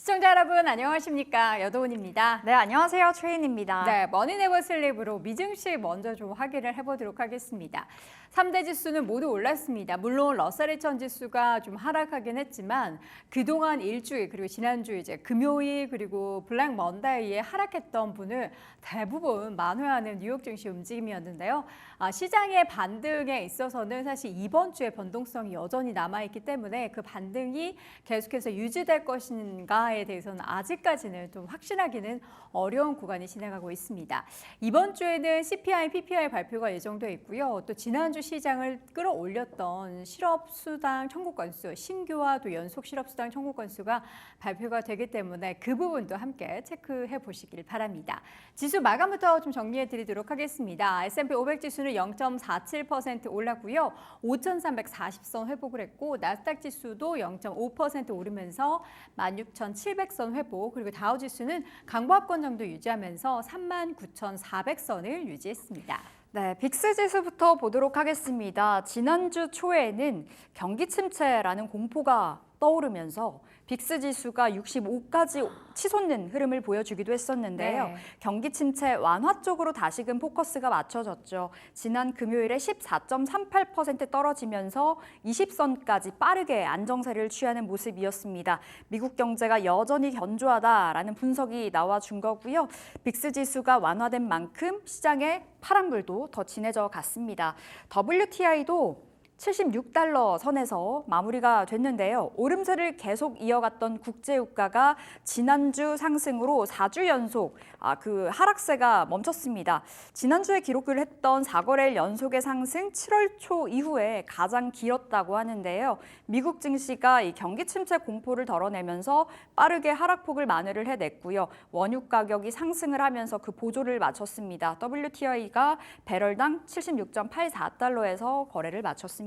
시청자 여러분 안녕하십니까? 여도은입니다. 네, 안녕하세요. 최인입니다. 네, 머니네버 슬립으로 미증시 먼저 좀 확인을 해보도록 하겠습니다. 3대 지수는 모두 올랐습니다. 물론 러셀 2000 지수가 좀 하락하긴 했지만 그동안 일주일 그리고 지난주 이제 금요일 그리고 블랙 먼데이에 하락했던 분을 대부분 만회하는 뉴욕 증시 움직임이었는데요. 시장의 반등에 있어서는 사실 이번 주에 변동성이 여전히 남아있기 때문에 그 반등이 계속해서 유지될 것인가에 대해서는 아직까지는 좀 확신하기는 어려운 구간이 진행하고 있습니다. 이번 주에는 CPI, PPI 발표가 예정돼 있고요. 또 지난주 시장을 끌어올렸던 실업수당 청구 건수, 신규와 또 연속 실업수당 청구 건수가 발표가 되기 때문에 그 부분도 함께 체크해 보시길 바랍니다. 지수 마감부터 좀 정리해 드리도록 하겠습니다. S&P 500 지수는 0.47% 올랐고요. 5,340선 회복을 했고 나스닥 지수도 0.5% 오르면서 16,700선 회복, 그리고 다우 지수는 강보합권 정도 유지하면서 39,400선을 유지했습니다. 네, 빅스 지수부터 보도록 하겠습니다. 지난주 초에는 경기 침체라는 공포가 떠오르면서 빅스 지수가 65까지 치솟는 흐름을 보여주기도 했었는데요. 네. 경기 침체 완화 쪽으로 다시금 포커스가 맞춰졌죠. 지난 금요일에 14.38% 떨어지면서 20선까지 빠르게 안정세를 취하는 모습이었습니다. 미국 경제가 여전히 견조하다라는 분석이 나와준 거고요. 빅스 지수가 완화된 만큼 시장에 파란불도 더 진해져 갔습니다. WTI도 76달러 선에서 마무리가 됐는데요. 오름세를 계속 이어갔던 국제유가가 지난주 상승으로 4주 연속 그 하락세가 멈췄습니다. 지난주에 기록을 했던 4거래일 연속의 상승 7월 초 이후에 가장 길었다고 하는데요. 미국 증시가 이 경기 침체 공포를 덜어내면서 빠르게 하락폭을 만회를 해냈고요. 원유 가격이 상승을 하면서 그 보조를 마쳤습니다. WTI가 배럴당 76.84달러에서 거래를 마쳤습니다.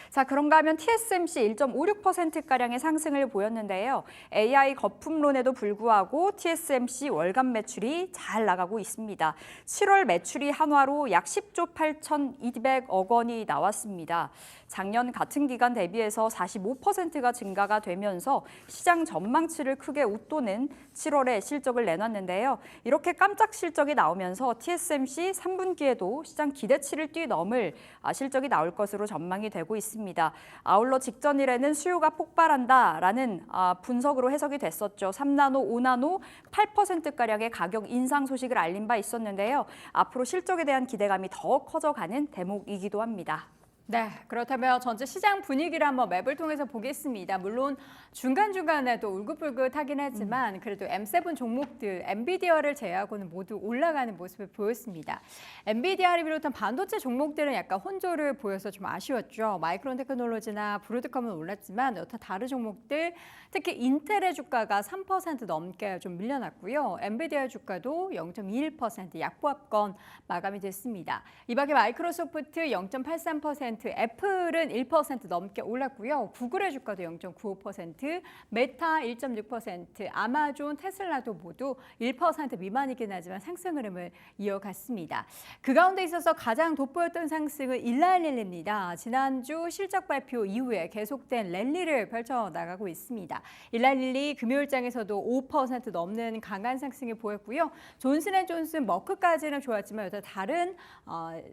자, 그런가 하면 TSMC 1.56%가량의 상승을 보였는데요. AI 거품론에도 불구하고 TSMC 월간 매출이 잘 나가고 있습니다. 7월 매출이 한화로 약 10조 8,200억 원이 나왔습니다. 작년 같은 기간 대비해서 45%가 증가가 되면서 시장 전망치를 크게 웃도는 7월에 실적을 내놨는데요. 이렇게 깜짝 실적이 나오면서 TSMC 3분기에도 시장 기대치를 뛰어넘을 실적이 나올 것으로 전망이 되고 있습니다. 아울러 직전일에는 수요가 폭발한다라는 분석으로 해석이 됐었죠. 3나노, 5나노 8%가량의 가격 인상 소식을 알린 바 있었는데요. 앞으로 실적에 대한 기대감이 더 커져가는 대목이기도 합니다. 네, 그렇다면 전체 시장 분위기를 한번 맵을 통해서 보겠습니다. 물론 중간중간에도 울긋불긋하긴 하지만 그래도 M7 종목들, 엔비디아를 제외하고는 모두 올라가는 모습을 보였습니다. 엔비디아를 비롯한 반도체 종목들은 약간 혼조를 보여서 좀 아쉬웠죠. 마이크론 테크놀로지나 브로드컴은 올랐지만 여타 다른 종목들, 특히 인텔의 주가가 3% 넘게 좀 밀려났고요. 엔비디아 주가도 0.21% 약보합권 마감이 됐습니다. 이 밖에 마이크로소프트 0.83%, 애플은 1% 넘게 올랐고요. 구글의 주가도 0.95%, 메타 1.6%, 아마존, 테슬라도 모두 1% 미만이긴 하지만 상승 흐름을 이어갔습니다. 그 가운데 있어서 가장 돋보였던 상승은 일라일릴입니다. 지난주 실적 발표 이후에 계속된 랠리를 펼쳐나가고 있습니다. 일라일리 금요일장에서도 5% 넘는 강한 상승을 보였고요. 존슨앤존슨, 머크까지는 좋았지만 여타 다른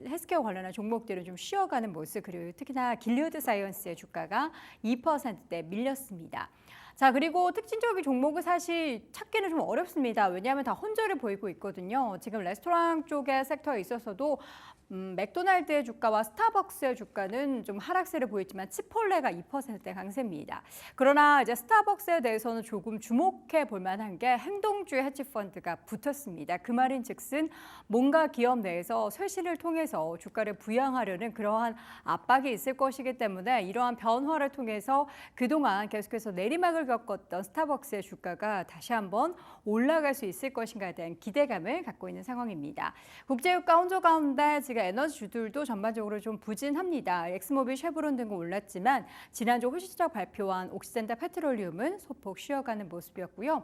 헬스케어 관련한 종목들은 좀 쉬어가는 모습, 그리고 특히나 길리우드 사이언스의 주가가 2%대 밀렸습니다. 자, 그리고 특징적인 종목은 사실 찾기는 좀 어렵습니다. 왜냐하면 다 혼조를 보이고 있거든요. 지금 레스토랑 쪽의 섹터에 있어서도 맥도날드의 주가와 스타벅스의 주가는 좀 하락세를 보였지만 치폴레가 2%대 강세입니다. 그러나 이제 스타벅스에 대해서는 조금 주목해 볼 만한 게 행동주의 헤지펀드가 붙었습니다. 그 말인즉슨 뭔가 기업 내에서 쇄신을 통해서 주가를 부양하려는 그러한 압박이 있을 것이기 때문에 이러한 변화를 통해서 그동안 계속해서 내리막을 겪었던 스타벅스의 주가가 다시 한번 올라갈 수 있을 것인가에 대한 기대감을 갖고 있는 상황입니다. 국제유가 혼조 가운데 지금 에너지주들도 전반적으로 좀 부진합니다. 엑스모빌, 쉐브론 등은 올랐지만 지난주 호시적 발표한 옥시젠다 페트롤리움은 소폭 쉬어가는 모습이었고요.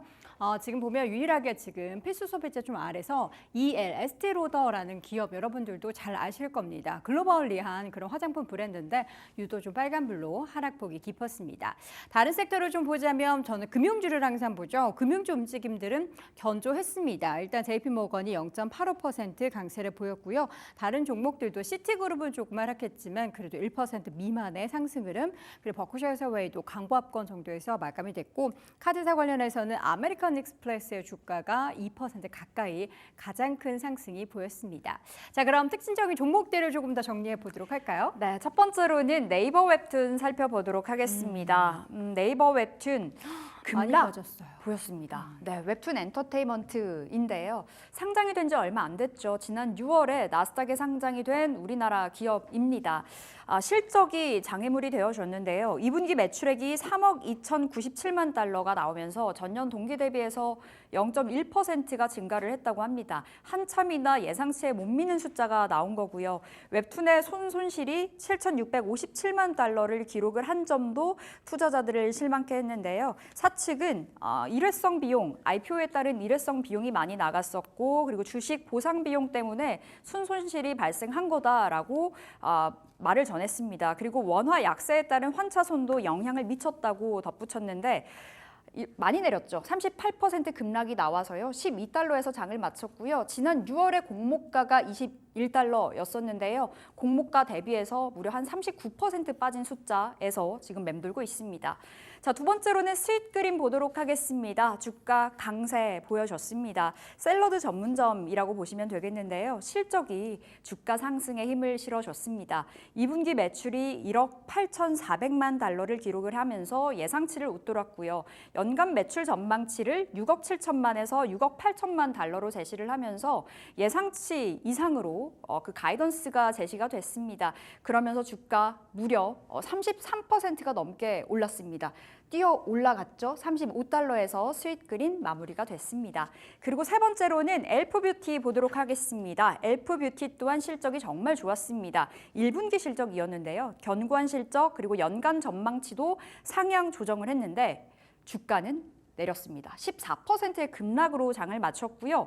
지금 보면 유일하게 지금 필수 소비재 좀 아래서 에스티로더라는 기업 여러분들도 잘 아실 겁니다. 글로벌리한 그런 화장품 브랜드인데 유독 좀 빨간불로 하락폭이 깊었습니다. 다른 섹터를 좀 보자 보자면 저는 금융주를 항상 보죠. 금융주 움직임들은 견조했습니다. 일단 JP모건이 0.85% 강세를 보였고요. 다른 종목들도 시티그룹은 조금 하락했지만 그래도 1% 미만의 상승 흐름, 그리고 버크셔 해서웨이도 강보합권 정도에서 마감이 됐고, 카드사 관련해서는 아메리칸 익스프레스의 주가가 2% 가까이 가장 큰 상승이 보였습니다. 자, 그럼 특징적인 종목들을 조금 더 정리해 보도록 할까요? 네, 첫 번째로는 네이버 웹툰 살펴보도록 하겠습니다. 네이버 웹툰 많이 급락 빠졌어요. 보였습니다. 네, 웹툰 엔터테인먼트인데요. 상장이 된 지 얼마 안 됐죠. 지난 6월에 나스닥에 상장이 된 우리나라 기업입니다. 실적이 장애물이 되어줬는데요. 2분기 매출액이 3억 2,097만 달러가 나오면서 전년 동기 대비해서 0.1%가 증가를 했다고 합니다. 한참이나 예상치에 못 미는 숫자가 나온 거고요. 웹툰의 손실이 7,657만 달러를 기록을 한 점도 투자자들을 실망케 했는데요. 사측은 일회성 비용, IPO에 따른 일회성 비용이 많이 나갔었고, 그리고 주식 보상 비용 때문에 순손실이 발생한 거다라고 말을 전했습니다. 그리고 원화 약세에 따른 환차손도 영향을 미쳤다고 덧붙였는데 많이 내렸죠. 38% 급락이 나와서요. 12달러에서 장을 마쳤고요. 지난 6월에 공모가가 21달러였었는데요. 공모가 대비해서 무려 한 39% 빠진 숫자에서 지금 맴돌고 있습니다. 자, 두 번째로는 스윗그린 보도록 하겠습니다. 주가 강세 보여줬습니다. 샐러드 전문점이라고 보시면 되겠는데요. 실적이 주가 상승에 힘을 실어줬습니다. 2분기 매출이 1억 8,400만 달러를 기록을 하면서 예상치를 웃돌았고요. 연간 매출 전망치를 6억 7천만에서 6억 8천만 달러로 제시를 하면서 예상치 이상으로 그 가이던스가 제시가 됐습니다. 그러면서 주가 무려 33%가 넘게 올랐습니다. 뛰어 올라갔죠. 35달러에서 스윗그린 마무리가 됐습니다. 그리고 세 번째로는 엘프뷰티 보도록 하겠습니다. 엘프뷰티 또한 실적이 정말 좋았습니다. 1분기 실적이었는데요. 견고한 실적 그리고 연간 전망치도 상향 조정을 했는데 주가는 내렸습니다. 14%의 급락으로 장을 마쳤고요.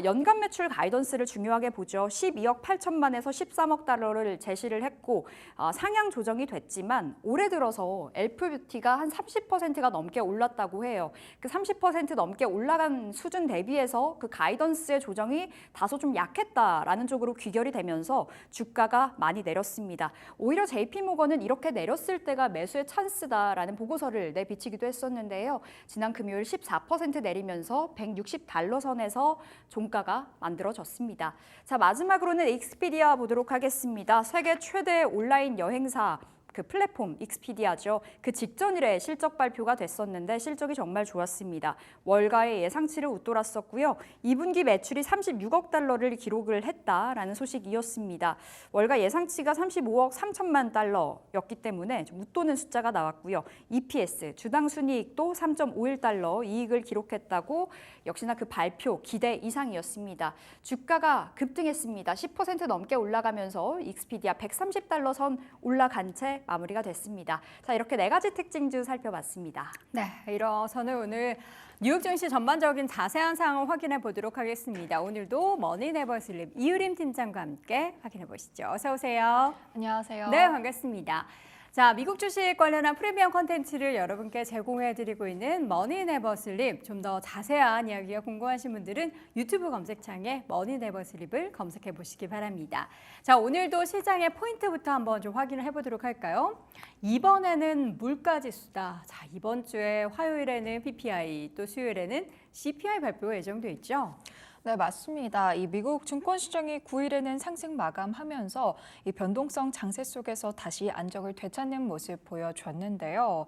연간 매출 가이던스를 중요하게 보죠. 12억 8천만에서 13억 달러를 제시를 했고 상향 조정이 됐지만 올해 들어서 엘프뷰티가 한 30%가 넘게 올랐다고 해요. 그 30% 넘게 올라간 수준 대비해서 그 가이던스의 조정이 다소 좀 약했다라는 쪽으로 귀결이 되면서 주가가 많이 내렸습니다. 오히려 JP모건은 이렇게 내렸을 때가 매수의 찬스다라는 보고서를 내비치기도 했었는데요. 지난 금요일 14% 내리면서 160달러 선에서 종가가 만들어졌습니다. 자, 마지막으로는 익스피디아 보도록 하겠습니다. 세계 최대 온라인 여행사 그 플랫폼 익스피디아죠. 그 직전일에 실적 발표가 됐었는데 실적이 정말 좋았습니다. 월가의 예상치를 웃돌았었고요. 2분기 매출이 36억 달러를 기록을 했다라는 소식이었습니다. 월가 예상치가 35억 3천만 달러였기 때문에 좀 웃도는 숫자가 나왔고요. EPS, 주당 순이익도 3.51달러 이익을 기록했다고 역시나 그 발표 기대 이상이었습니다. 주가가 급등했습니다. 10% 넘게 올라가면서 익스피디아 130달러 선 올라간 채 마무리가 됐습니다. 자, 이렇게 네 가지 특징주 살펴봤습니다. 네, 이어서는 오늘 뉴욕 증시 전반적인 자세한 상황을 확인해 보도록 하겠습니다. 오늘도 머니네버슬립 이유림 팀장과 함께 확인해 보시죠. 어서 오세요. 안녕하세요. 네, 반갑습니다. 자, 미국 주식 관련한 프리미엄 콘텐츠를 여러분께 제공해드리고 있는 머니네버슬립, 좀 더 자세한 이야기가 궁금하신 분들은 유튜브 검색창에 머니네버슬립을 검색해 보시기 바랍니다. 자, 오늘도 시장의 포인트부터 한번 좀 확인을 해보도록 할까요? 이번에는 물가지수다. 자, 이번 주에 화요일에는 PPI, 또 수요일에는 CPI 발표가 예정돼 있죠. 네, 맞습니다. 이 미국 증권시장이 9일에는 상승 마감하면서 이 변동성 장세 속에서 다시 안정을 되찾는 모습 보여줬는데요.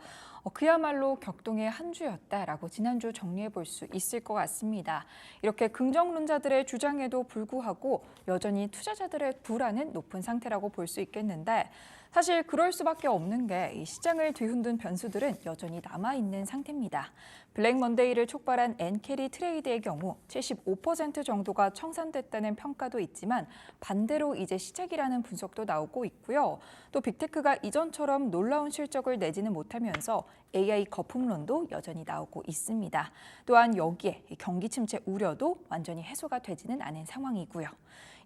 그야말로 격동의 한 주였다라고 지난주 정리해 볼 수 있을 것 같습니다. 이렇게 긍정론자들의 주장에도 불구하고 여전히 투자자들의 불안은 높은 상태라고 볼 수 있겠는데 사실 그럴 수밖에 없는 게 이 시장을 뒤흔든 변수들은 여전히 남아있는 상태입니다. 블랙 먼데이를 촉발한 엔캐리 트레이드의 경우 75% 정도가 청산됐다는 평가도 있지만 반대로 이제 시작이라는 분석도 나오고 있고요. 또 빅테크가 이전처럼 놀라운 실적을 내지는 못하면서 AI 거품론도 여전히 나오고 있습니다. 또한 여기에 경기 침체 우려도 완전히 해소가 되지는 않은 상황이고요.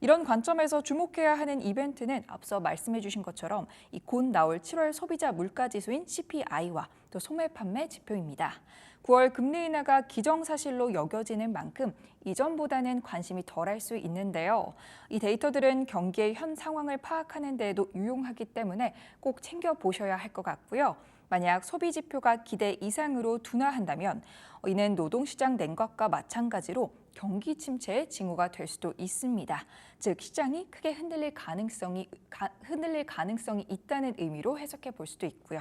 이런 관점에서 주목해야 하는 이벤트는 앞서 말씀해 주신 것처럼 곧 나올 7월 소비자 물가지수인 CPI와 또 소매 판매 지표입니다. 9월 금리 인하가 기정사실로 여겨지는 만큼 이전보다는 관심이 덜할 수 있는데요. 이 데이터들은 경기의 현 상황을 파악하는 데에도 유용하기 때문에 꼭 챙겨보셔야 할 것 같고요. 만약 소비 지표가 기대 이상으로 둔화한다면 이는 노동시장 냉각과 마찬가지로 경기 침체의 징후가 될 수도 있습니다. 즉 시장이 크게 흔들릴 가능성이 있다는 의미로 해석해 볼 수도 있고요.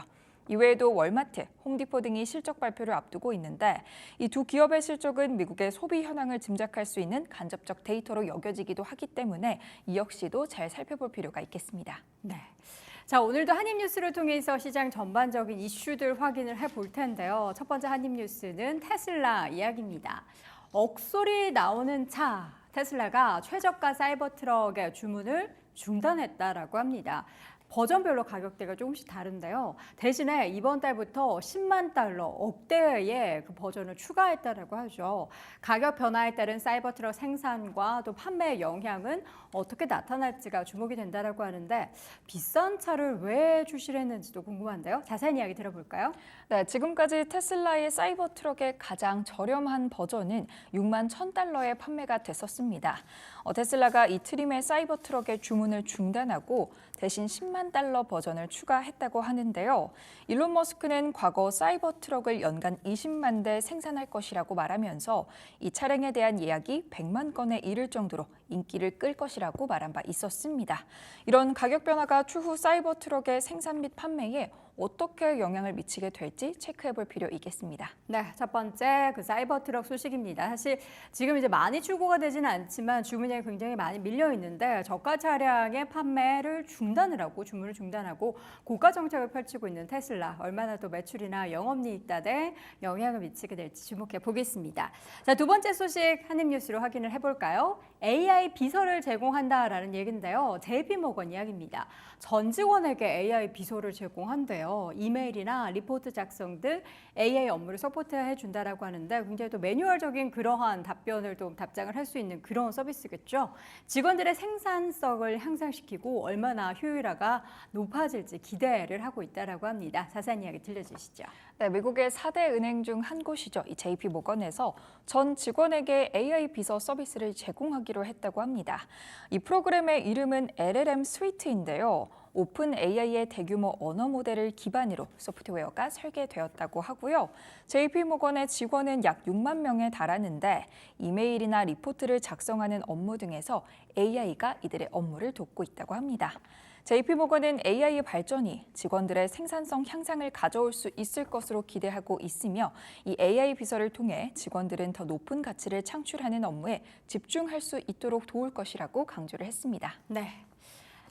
이외에도 월마트, 홈디포 등이 실적 발표를 앞두고 있는데 이 두 기업의 실적은 미국의 소비 현황을 짐작할 수 있는 간접적 데이터로 여겨지기도 하기 때문에 이 역시도 잘 살펴볼 필요가 있겠습니다. 네. 자, 오늘도 한입뉴스를 통해서 시장 전반적인 이슈들 확인을 해볼 텐데요. 첫 번째 한입뉴스는 테슬라 이야기입니다. 억소리 나오는 차, 테슬라가 최저가 사이버 트럭의 주문을 중단했다라고 합니다. 버전별로 가격대가 조금씩 다른데요. 대신에 이번 달부터 10만 달러 억대의 그 버전을 추가했다라고 하죠. 가격 변화에 따른 사이버 트럭 생산과 또 판매의 영향은 어떻게 나타날지가 주목이 된다라고 하는데 비싼 차를 왜 출시를 했는지도 궁금한데요. 자세한 이야기 들어볼까요? 네, 지금까지 테슬라의 사이버 트럭의 가장 저렴한 버전은 6만 1,000달러에 판매가 됐었습니다. 테슬라가 이 트림의 사이버 트럭의 주문을 중단하고 대신 10만 달러 버전을 추가했다고 하는데요. 일론 머스크는 과거 사이버 트럭을 연간 20만 대 생산할 것이라고 말하면서 이 차량에 대한 예약이 100만 건에 이를 정도로 인기를 끌 것이라고 말한 바 있었습니다. 이런 가격 변화가 추후 사이버 트럭의 생산 및 판매에 어떻게 영향을 미치게 될지 체크해 볼 필요 있겠습니다. 네, 첫 번째 그 사이버 트럭 소식입니다. 사실 지금 이제 많이 출고가 되지는 않지만 주문이 굉장히 많이 밀려 있는데 저가 차량의 판매를 중단을 하고 주문을 중단하고 고가 정책을 펼치고 있는 테슬라 얼마나 또 매출이나 영업이익단에 영향을 미치게 될지 주목해 보겠습니다. 자, 두 번째 소식 한입뉴스로 확인을 해볼까요? AI 비서를 제공한다라는 얘기인데요. JP모건 이야기입니다. 전 직원에게 AI 비서를 제공한대요. 이메일이나 리포트 작성 등 AI 업무를 서포트해 준다라고 하는데 굉장히 또 매뉴얼적인 그러한 답변을 또 답장을 할 수 있는 그런 서비스겠죠. 직원들의 생산성을 향상시키고 얼마나 효율화가 높아질지 기대를 하고 있다라고 합니다. 자세한 이야기 들려주시죠. 네, 미국의 4대 은행 중 한 곳이죠. 이 JP모건에서 전 직원에게 AI 비서 서비스를 제공하기로 했다고 합니다. 이 프로그램의 이름은 LLM 스위트인데요. 오픈 AI의 대규모 언어 모델을 기반으로 소프트웨어가 설계되었다고 하고요. JP모건의 직원은 약 6만 명에 달하는데 이메일이나 리포트를 작성하는 업무 등에서 AI가 이들의 업무를 돕고 있다고 합니다. JP모건은 AI 발전이 직원들의 생산성 향상을 가져올 수 있을 것으로 기대하고 있으며 이 AI 비서를 통해 직원들은 더 높은 가치를 창출하는 업무에 집중할 수 있도록 도울 것이라고 강조를 했습니다. 네.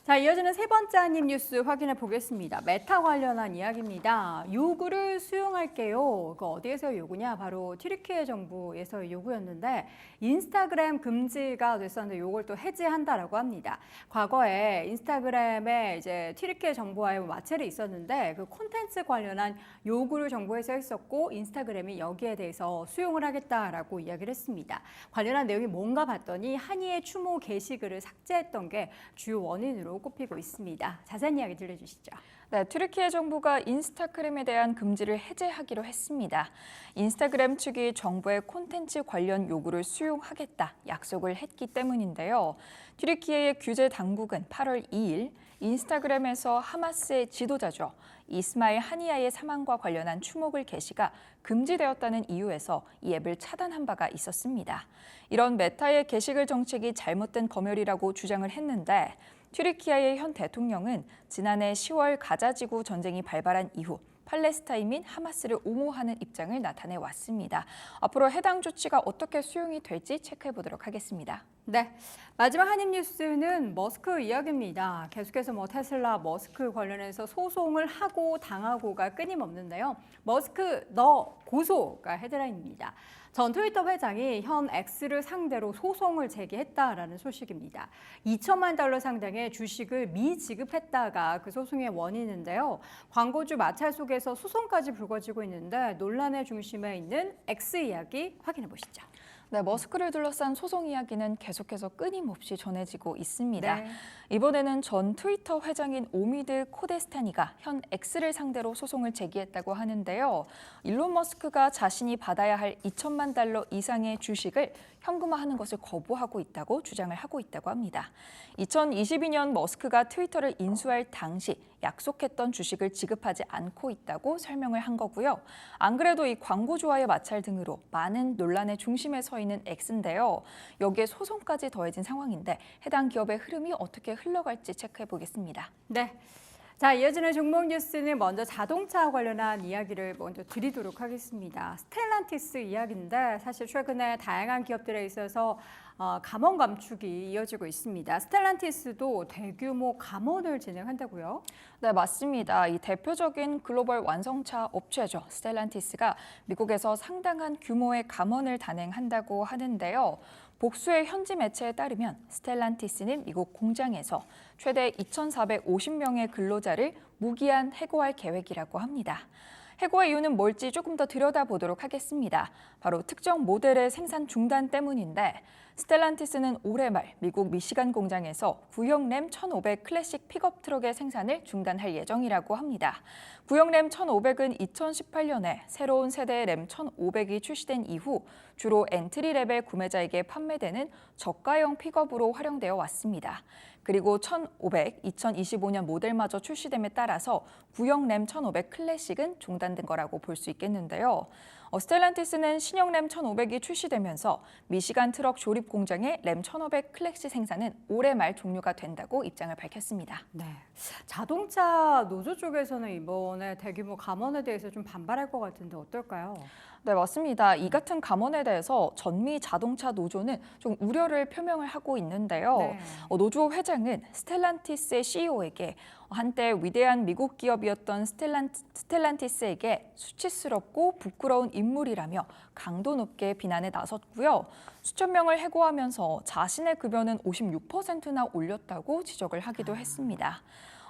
자, 이어지는 세 번째 한입뉴스 확인해 보겠습니다. 메타 관련한 이야기입니다. 요구를 수용할게요. 그 어디에서의 요구냐? 바로 튀르키예 정부에서의 요구였는데 인스타그램 금지가 됐었는데 요걸 또 해지한다라고 합니다. 과거에 인스타그램에 이제 튀르키예 정부와의 마찰이 있었는데 그 콘텐츠 관련한 요구를 정부에서 했었고 인스타그램이 여기에 대해서 수용을 하겠다라고 이야기를 했습니다. 관련한 내용이 뭔가 봤더니 한이의 추모 게시글을 삭제했던 게 주요 원인으로 꼽히고 있습니다. 자세한 이야기 들려주시죠. 네, 튀르키예 정부가 인스타그램에 대한 금지를 해제하기로 했습니다. 인스타그램 측이 정부의 콘텐츠 관련 요구를 수용하겠다 약속을 했기 때문인데요. 튀르키예의 규제 당국은 8월 2일 인스타그램에서 하마스의 지도자죠. 이스마일 하니야의 사망과 관련한 추모글 게시가 금지되었다는 이유에서 이 앱을 차단한 바가 있었습니다. 이런 메타의 게시글 정책이 잘못된 검열이라고 주장을 했는데 튀르키예의 현 대통령은 지난해 10월 가자지구 전쟁이 발발한 이후 팔레스타인 및 하마스를 옹호하는 입장을 나타내 왔습니다. 앞으로 해당 조치가 어떻게 수용이 될지 체크해 보도록 하겠습니다. 네, 마지막 한입 뉴스는 머스크 이야기입니다. 계속해서 테슬라 머스크 관련해서 소송을 하고 당하고가 끊임없는데요. 머스크 너 고소가 헤드라인입니다. 전 트위터 회장이 현 X를 상대로 소송을 제기했다라는 소식입니다. 2천만 달러 상당의 주식을 미지급했다가 그 소송의 원인인데요. 광고주 마찰 속에서 소송까지 불거지고 있는데 논란의 중심에 있는 X 이야기 확인해 보시죠. 네, 머스크를 둘러싼 소송 이야기는 계속해서 끊임없이 전해지고 있습니다. 네. 이번에는 전 트위터 회장인 오미드 코데스타니가 현 X를 상대로 소송을 제기했다고 하는데요. 일론 머스크가 자신이 받아야 할 2천만 달러 이상의 주식을 현금화하는 것을 거부하고 있다고 주장을 하고 있다고 합니다. 2022년 머스크가 트위터를 인수할 당시 약속했던 주식을 지급하지 않고 있다고 설명을 한 거고요. 안 그래도 이 광고주와의 마찰 등으로 많은 논란의 중심에 서 있는 X인데요. 여기에 소송까지 더해진 상황인데 해당 기업의 흐름이 어떻게 흘러갈지 체크해 보겠습니다. 네. 자, 이어지는 종목 뉴스는 먼저 자동차 관련한 이야기를 먼저 드리도록 하겠습니다. 스텔란티스 이야기인데 사실 최근에 다양한 기업들에 있어서 감원 감축이 이어지고 있습니다. 스텔란티스도 대규모 감원을 진행한다고요? 네, 맞습니다. 이 대표적인 글로벌 완성차 업체죠. 스텔란티스가 미국에서 상당한 규모의 감원을 단행한다고 하는데요. 복수의 현지 매체에 따르면 스텔란티스는 미국 공장에서 최대 2,450명의 근로자를 무기한 해고할 계획이라고 합니다. 해고의 이유는 뭘지 조금 더 들여다보도록 하겠습니다. 바로 특정 모델의 생산 중단 때문인데 스텔란티스는 올해 말 미국 미시간 공장에서 구형 램 1500 클래식 픽업 트럭의 생산을 중단할 예정이라고 합니다. 구형 램 1500은 2018년에 새로운 세대의 램 1500이 출시된 이후 주로 엔트리 레벨 구매자에게 판매되는 저가형 픽업으로 활용되어 왔습니다. 그리고 1500, 2025년 모델마저 출시됨에 따라서 구형 램 1500 클래식은 중단된 거라고 볼 수 있겠는데요. 스텔란티스는 신형 램 1500이 출시되면서 미시간 트럭 조립 공장의 램 1500 클래식 생산은 올해 말 종료가 된다고 입장을 밝혔습니다. 네. 자동차 노조 쪽에서는 이번에 대규모 감원에 대해서 좀 반발할 것 같은데 어떨까요? 네, 맞습니다. 이 같은 감원에 대해서 전미 자동차 노조는 좀 우려를 표명을 하고 있는데요. 네. 노조 회장은 스텔란티스의 CEO에게 한때 위대한 미국 기업이었던 스텔란티스에게 수치스럽고 부끄러운 인물이라며 강도 높게 비난에 나섰고요. 수천 명을 해고하면서 자신의 급여는 56%나 올렸다고 지적을 하기도 했습니다.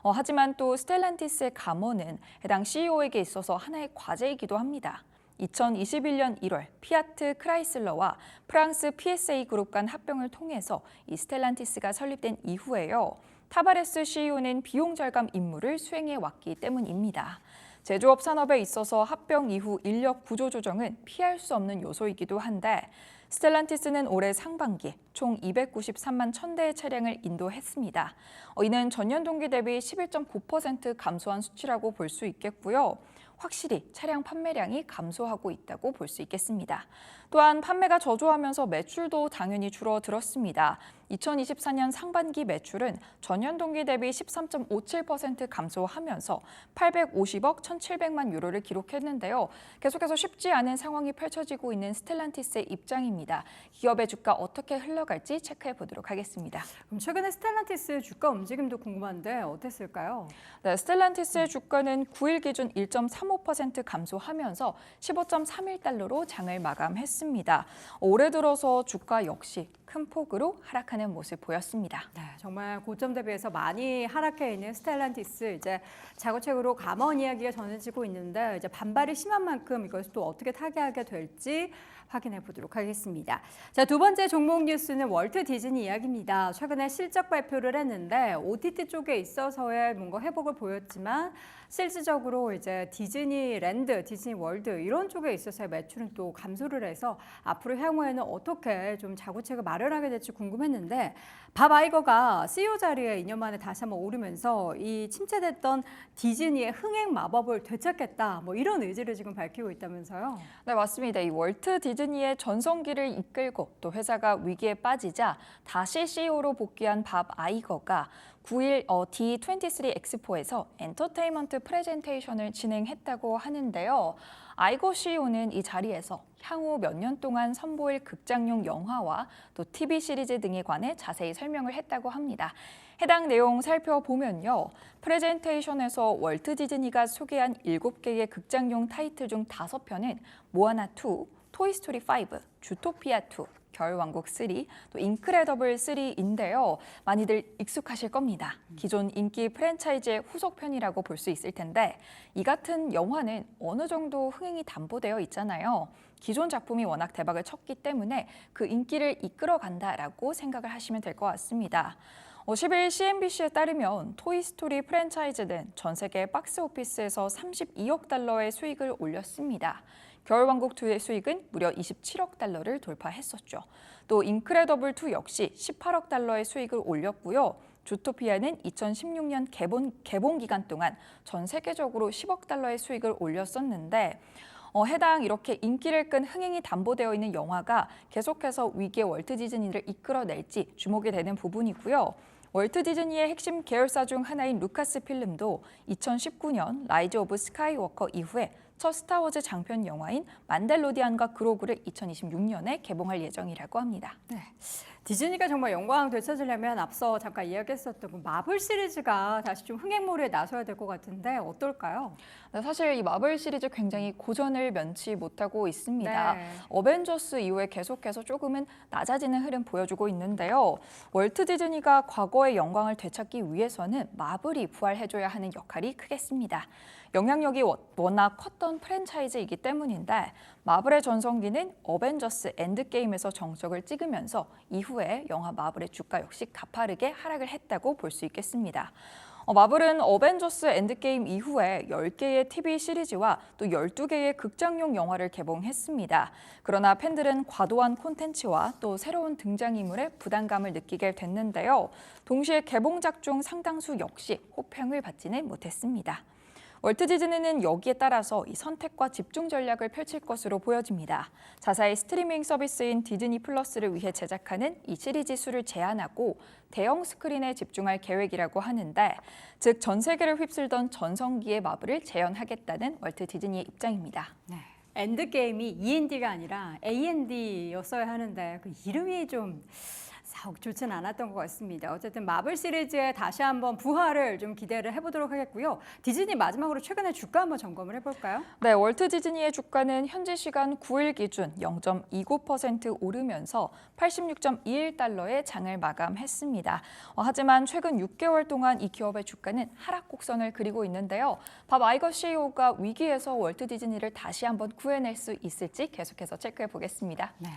하지만 또 스텔란티스의 감원은 해당 CEO에게 있어서 하나의 과제이기도 합니다. 2021년 1월 피아트 크라이슬러와 프랑스 PSA 그룹 간 합병을 통해서 이 스텔란티스가 설립된 이후에요. 타바레스 CEO는 비용 절감 임무를 수행해 왔기 때문입니다. 제조업 산업에 있어서 합병 이후 인력 구조 조정은 피할 수 없는 요소이기도 한데 스텔란티스는 올해 상반기 총 293만 1,000대의 차량을 인도했습니다. 이는 전년 동기 대비 11.9% 감소한 수치라고 볼 수 있겠고요. 확실히 차량 판매량이 감소하고 있다고 볼 수 있겠습니다. 또한 판매가 저조하면서 매출도 당연히 줄어들었습니다. 2024년 상반기 매출은 전년 동기 대비 13.57% 감소하면서 850억 1,700만 유로를 기록했는데요. 계속해서 쉽지 않은 상황이 펼쳐지고 있는 스텔란티스의 입장입니다. 기업의 주가 어떻게 흘러갈지 체크해 보도록 하겠습니다. 그럼 최근에 스텔란티스 주가 움직임도 궁금한데 어땠을까요? 네, 스텔란티스의 주가는 9일 기준 1.35% 감소하면서 15.31달러로 장을 마감했습니다. 올해 들어서 주가 역시 큰 폭으로 하락하는 모습 보였습니다. 네, 정말 고점 대비해서 많이 하락해 있는 스텔란티스 이제 자구책으로 감원 이야기가 전해지고 있는데 이제 반발이 심한 만큼 이것을 또 어떻게 타개하게 될지 확인해 보도록 하겠습니다. 자, 두 번째 종목 뉴스는 월트 디즈니 이야기입니다. 최근에 실적 발표를 했는데 OTT 쪽에 있어서의 뭔가 회복을 보였지만 실질적으로 이제 디즈니랜드, 디즈니월드 이런 쪽에 있어서의 매출은 또 감소를 해서 앞으로 향후에는 어떻게 좀 자구책을 마련하게 될지 궁금했는데 밥 아이거가 CEO 자리에 2년 만에 다시 한번 오르면서 이 침체됐던 디즈니의 흥행 마법을 되찾겠다 뭐 이런 의지를 지금 밝히고 있다면서요? 네, 맞습니다. 이 월트 디즈니의 전성기를 이끌고 또 회사가 위기에 빠지자 다시 CEO로 복귀한 밥 아이거가 9일 D23 엑스포에서 엔터테인먼트 프레젠테이션을 진행했다고 하는데요. 아이거 CEO는 이 자리에서 향후 몇 년 동안 선보일 극장용 영화와 또 TV 시리즈 등에 관해 자세히 설명을 했다고 합니다. 해당 내용 살펴보면요. 프레젠테이션에서 월트 디즈니가 소개한 7개의 극장용 타이틀 중 5편은 모아나 2, 토이스토리 5, 주토피아 2, 겨울왕국 3, 또 인크레더블 3인데요. 많이들 익숙하실 겁니다. 기존 인기 프랜차이즈의 후속편이라고 볼 수 있을 텐데 이 같은 영화는 어느 정도 흥행이 담보되어 있잖아요. 기존 작품이 워낙 대박을 쳤기 때문에 그 인기를 이끌어간다라고 생각을 하시면 될 것 같습니다. 10일 CNBC에 따르면 토이스토리 프랜차이즈는 전 세계 박스오피스에서 32억 달러의 수익을 올렸습니다. 겨울왕국2의 수익은 무려 27억 달러를 돌파했었죠. 또 인크레더블2 역시 18억 달러의 수익을 올렸고요. 주토피아는 2016년 개봉 기간 동안 전 세계적으로 10억 달러의 수익을 올렸었는데 해당 이렇게 인기를 끈 흥행이 담보되어 있는 영화가 계속해서 위기의 월트 디즈니를 이끌어낼지 주목이 되는 부분이고요. 월트 디즈니의 핵심 계열사 중 하나인 루카스 필름도 2019년 라이즈 오브 스카이워커 이후에 첫 스타워즈 장편 영화인 만델로디안과 그로그를 2026년에 개봉할 예정이라고 합니다. 네. 디즈니가 정말 영광 되찾으려면 앞서 잠깐 이야기했었던 그 마블 시리즈가 다시 좀 흥행몰이에 나서야 될 것 같은데 어떨까요? 네, 사실 이 마블 시리즈 굉장히 고전을 면치 못하고 있습니다. 네. 어벤져스 이후에 계속해서 조금은 낮아지는 흐름 보여주고 있는데요. 월트 디즈니가 과거의 영광을 되찾기 위해서는 마블이 부활해줘야 하는 역할이 크겠습니다. 영향력이 워낙 컸던 프랜차이즈이기 때문인데 마블의 전성기는 어벤져스 엔드게임에서 정석을 찍으면서 이후에 영화 마블의 주가 역시 가파르게 하락을 했다고 볼 수 있겠습니다. 마블은 어벤져스 엔드게임 이후에 10개의 TV 시리즈와 또 12개의 극장용 영화를 개봉했습니다. 그러나 팬들은 과도한 콘텐츠와 또 새로운 등장인물에 부담감을 느끼게 됐는데요. 동시에 개봉작 중 상당수 역시 호평을 받지는 못했습니다. 월트 디즈니는 여기에 따라서 이 선택과 집중 전략을 펼칠 것으로 보여집니다. 자사의 스트리밍 서비스인 디즈니 플러스를 위해 제작하는 이 시리즈 수를 제한하고 대형 스크린에 집중할 계획이라고 하는데, 즉 전 세계를 휩쓸던 전성기의 마블을 재현하겠다는 월트 디즈니의 입장입니다. 네. 엔드게임이 END가 아니라 AND였어야 하는데 그 이름이 좀 썩 좋지는 않았던 것 같습니다. 어쨌든 마블 시리즈에 다시 한번 부활을 좀 기대를 해보도록 하겠고요. 디즈니 마지막으로 최근에 주가 한번 점검을 해볼까요? 네, 월트 디즈니의 주가는 현지 시간 9일 기준 0.29% 오르면서 86.21달러에 장을 마감했습니다. 하지만 최근 6개월 동안 이 기업의 주가는 하락 곡선을 그리고 있는데요. 밥 아이거 CEO가 위기에서 월트 디즈니를 다시 한번 구해낼 수 있을지 계속해서 체크해 보겠습니다. 네.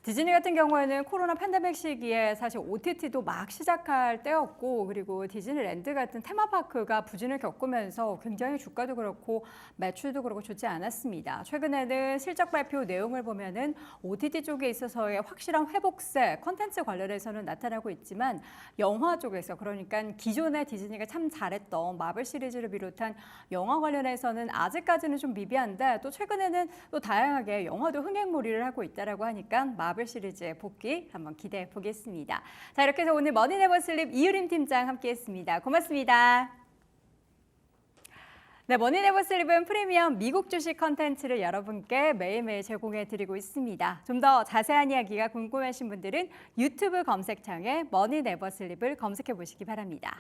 디즈니 같은 경우에는 코로나 팬데믹 시기에 사실 OTT도 막 시작할 때였고, 그리고 디즈니랜드 같은 테마파크가 부진을 겪으면서 굉장히 주가도 그렇고 매출도 그렇고 좋지 않았습니다. 최근에는 실적 발표 내용을 보면은 OTT 쪽에 있어서의 확실한 회복세, 컨텐츠 관련해서는 나타나고 있지만 영화 쪽에서, 그러니까 기존의 디즈니가 참 잘했던 마블 시리즈를 비롯한 영화 관련해서는 아직까지는 좀 미비한데, 또 최근에는 또 다양하게 영화도 흥행몰이를 하고 있다라고 하니까 마블 시리즈의 복귀 한번 기대해 보겠습니다. 자, 이렇게 해서 오늘 머니네버슬립 이유림 팀장 함께했습니다. 고맙습니다. 네, 머니네버슬립은 프리미엄 미국 주식 컨텐츠를 여러분께 매일매일 제공해 드리고 있습니다. 좀 더 자세한 이야기가 궁금하신 분들은 유튜브 검색창에 머니네버슬립을 검색해 보시기 바랍니다.